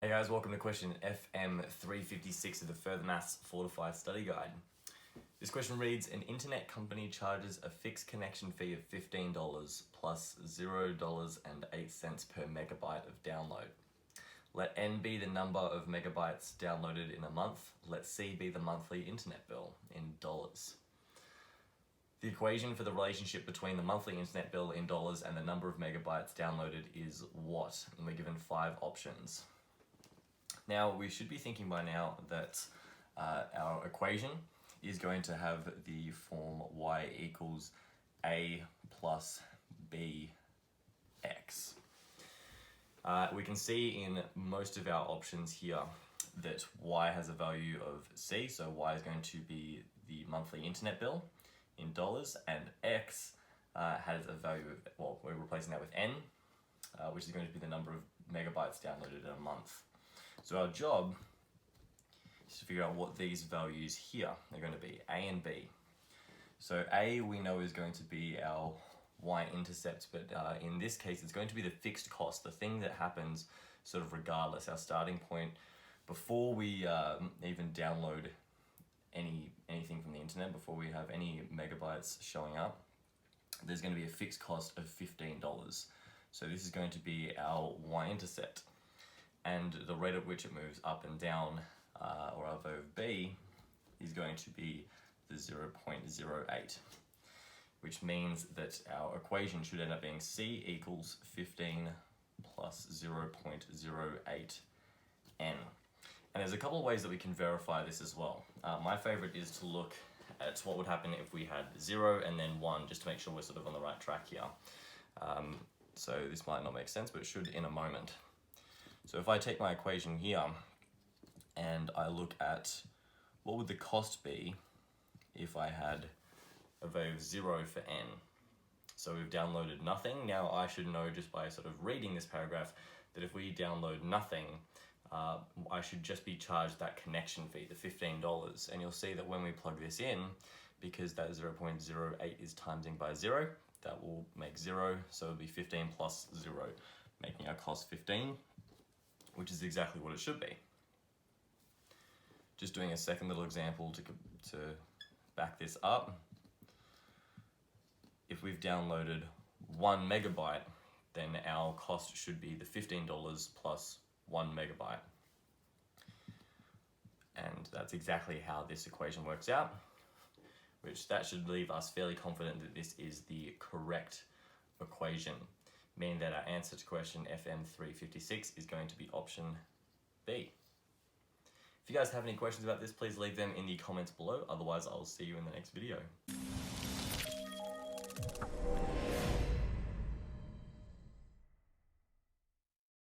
Hey guys, welcome to question FM356 of the Further Maths Fortify study guide. This question reads, an internet company charges a fixed connection fee of $15 plus $0.08 per megabyte of download. Let N be the number of megabytes downloaded in a month. Let C be the monthly internet bill in dollars. The equation for the relationship between the monthly internet bill in dollars and the number of megabytes downloaded is what? And we're given 5 options. Now, we should be thinking by now that our equation is going to have the form y equals a plus b x. We can see in most of our options here that y has a value of c, so y is going to be the monthly internet bill in dollars, and x has a value of, well, we're replacing that with n, which is going to be the number of megabytes downloaded in a month. So our job is to figure out what these values here are going to be, A and B. So A we know is going to be our y-intercept, but in this case it's going to be the fixed cost, the thing that happens sort of regardless, our starting point before we even download anything from the internet, before we have any megabytes showing up. There's going to be a fixed cost of $15. So this is going to be our y-intercept. And the rate at which it moves up and down, or our value of b, is going to be the 0.08, which means that our equation should end up being c equals 15 plus 0.08 n. And there's a couple of ways that we can verify this as well. My favorite is to look at what would happen if we had 0 and then 1, just to make sure we're sort of on the right track here. So this might not make sense, but it should in a moment. So if I take my equation here and I look at what would the cost be if I had a value of 0 for n. So we've downloaded nothing. Now I should know just by sort of reading this paragraph that if we download nothing, I should just be charged that connection fee, the $15. And you'll see that when we plug this in, because that 0.08 is timesing by 0, that will make 0, so it'll be 15 plus 0, making our cost 15. Which is exactly what it should be. Just doing a second little example to back this up. If we've downloaded 1 megabyte, then our cost should be the $15 plus 1 megabyte. And that's exactly how this equation works out, which that should leave us fairly confident that this is the correct equation, meaning that our answer to question FM356 is going to be option B. If you guys have any questions about this, please leave them in the comments below. Otherwise, I'll see you in the next video.